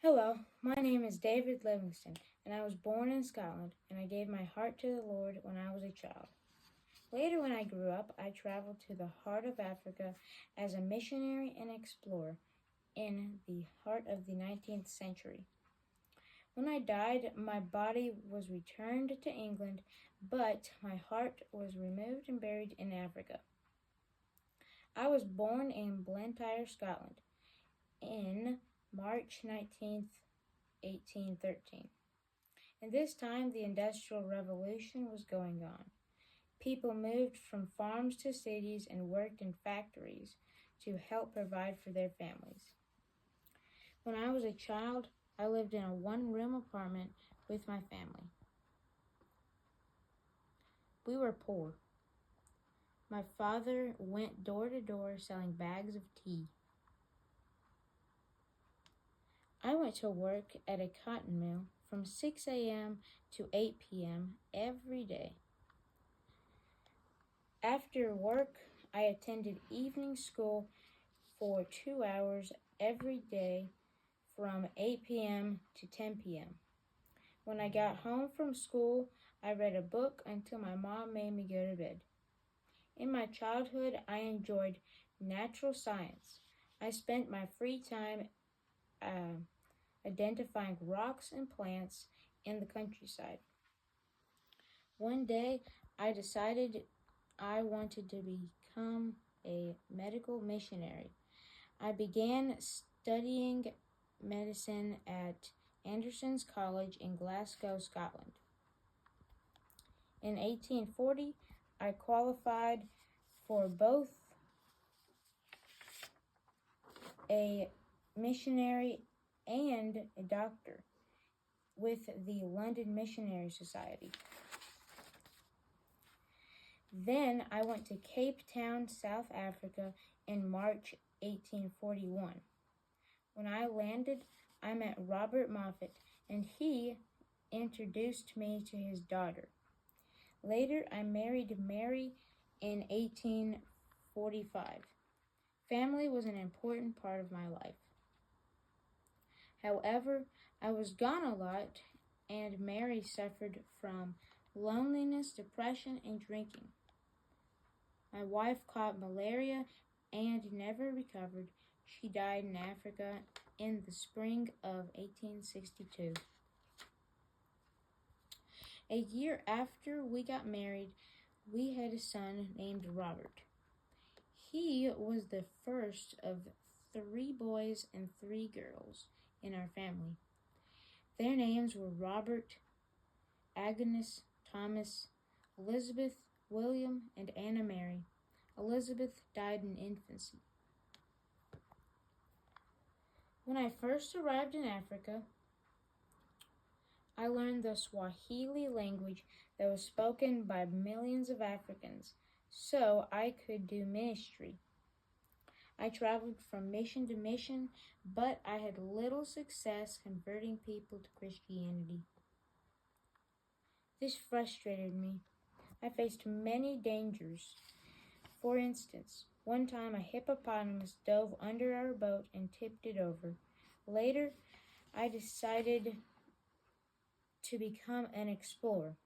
Hello, my name is David Livingston, and I was born in Scotland, and I gave my heart to the Lord when I was a child. Later, when I grew up, I traveled to the heart of Africa as a missionary and explorer in the heart of the 19th century. When I died, my body was returned to England, but my heart was removed and buried in Africa. I was born in Blantyre, Scotland, in March 19th, 1813. In this time, the Industrial Revolution was going on. People moved from farms to cities and worked in factories to help provide for their families. When I was a child, I lived in a one-room apartment with my family. We were poor. My father went door to door selling bags of tea. I went to work at a cotton mill from 6 a.m. to 8 p.m. every day. After work, I attended evening school for 2 hours every day from 8 p.m. to 10 p.m. When I got home from school, I read a book until my mom made me go to bed. In my childhood, I enjoyed natural science. I spent my free time identifying rocks and plants in the countryside. One day, I decided I wanted to become a medical missionary. I began studying medicine at Anderson's College in Glasgow, Scotland. In 1840, I qualified for both a missionary and a doctor with the London Missionary Society. Then I went to Cape Town, South Africa in March 1841. When I landed, I met Robert Moffat, and he introduced me to his daughter. Later, I married Mary in 1845. Family was an important part of my life. However, I was gone a lot, and Mary suffered from loneliness, depression, and drinking. My wife caught malaria and never recovered. She died in Africa in the spring of 1862. A year after we got married, we had a son named Robert. He was the first of 3 boys and 3 girls in our family. Their names were Robert, Agnes, Thomas, Elizabeth, William, and Anna Mary. Elizabeth died in infancy. When I first arrived in Africa, I learned the Swahili language that was spoken by millions of Africans, so I could do ministry. I traveled from mission to mission, but I had little success converting people to Christianity. This frustrated me. I faced many dangers. For instance, one time a hippopotamus dove under our boat and tipped it over. Later, I decided to become an explorer.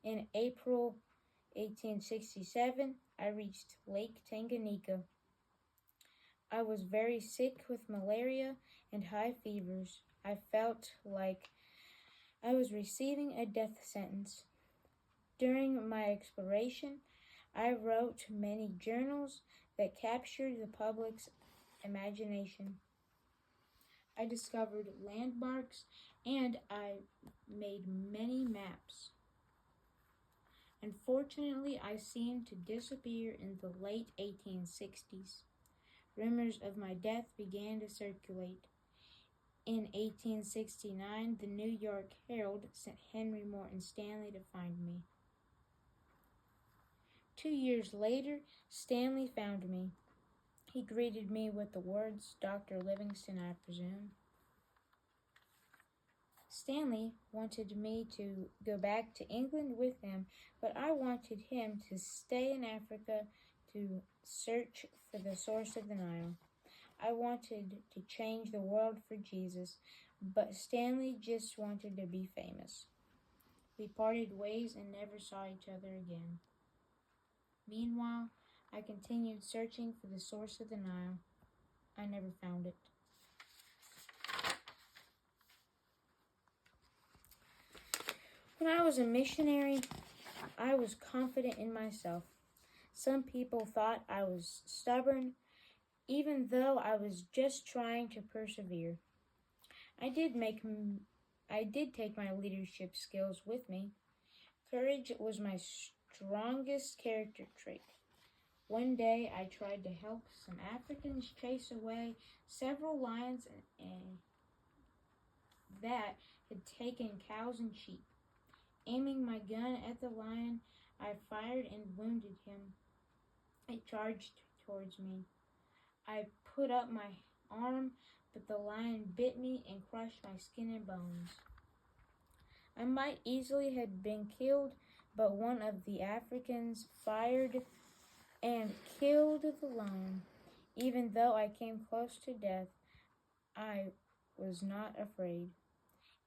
In April 1867, I reached Lake Tanganyika. I was very sick with malaria and high fevers. I felt like I was receiving a death sentence. During my exploration, I wrote many journals that captured the public's imagination. I discovered landmarks and I made many maps. Unfortunately, I seemed to disappear in the late 1860s. Rumors of my death began to circulate. In 1869, the New York Herald sent Henry Morton Stanley to find me. 2 years later, Stanley found me. He greeted me with the words, "Dr. Livingston, I presume." Stanley wanted me to go back to England with him, but I wanted him to stay in Africa to search for the source of the Nile. I wanted to change the world for Jesus, but Stanley just wanted to be famous. We parted ways and never saw each other again. Meanwhile, I continued searching for the source of the Nile. I never found it. When I was a missionary, I was confident in myself. Some people thought I was stubborn, even though I was just trying to persevere. I did take my leadership skills with me. Courage was my strongest character trait. One day I tried to help some Africans chase away several lions that had taken cows and sheep. Aiming my gun at the lion, I fired and wounded him. It charged towards me. I put up my arm, but the lion bit me and crushed my skin and bones. I might easily have been killed, but one of the Africans fired and killed the lion. Even though I came close to death, I was not afraid.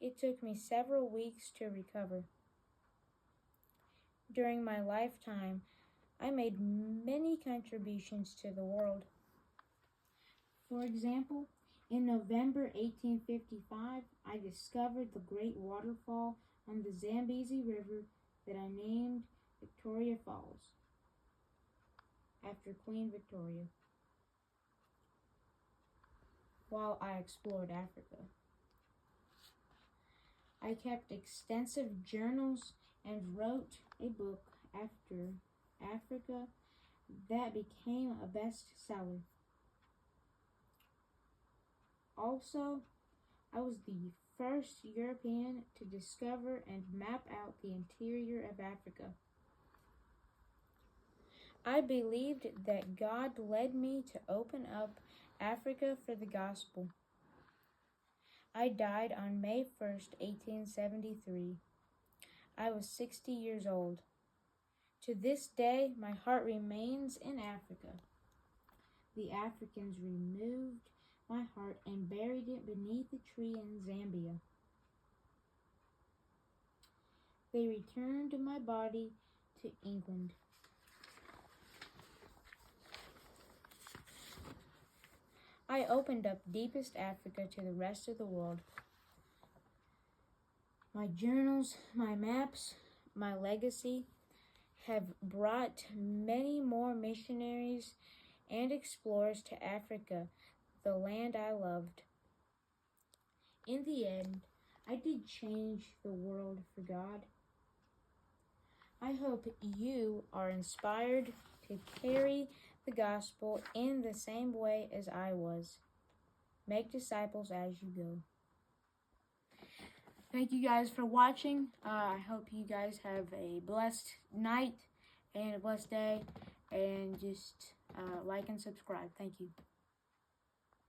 It took me several weeks to recover. During my lifetime, I made many contributions to the world. For example, in November 1855, I discovered the great waterfall on the Zambezi River that I named Victoria Falls, after Queen Victoria, while I explored Africa. I kept extensive journals and wrote a book after Africa that became a bestseller. Also, I was the first European to discover and map out the interior of Africa. I believed that God led me to open up Africa for the gospel. I died on May 1st, 1873. I was 60 years old. To this day, my heart remains in Africa. The Africans removed my heart and buried it beneath a tree in Zambia. They returned my body to England. I opened up deepest Africa to the rest of the world. My journals, my maps, my legacy have brought many more missionaries and explorers to Africa, the land I loved. In the end, I did change the world for God. I hope you are inspired to carry the gospel in the same way as I was. Make disciples as you go. Thank you guys for watching. I hope you guys have a blessed night and a blessed day. And just like and subscribe. Thank you.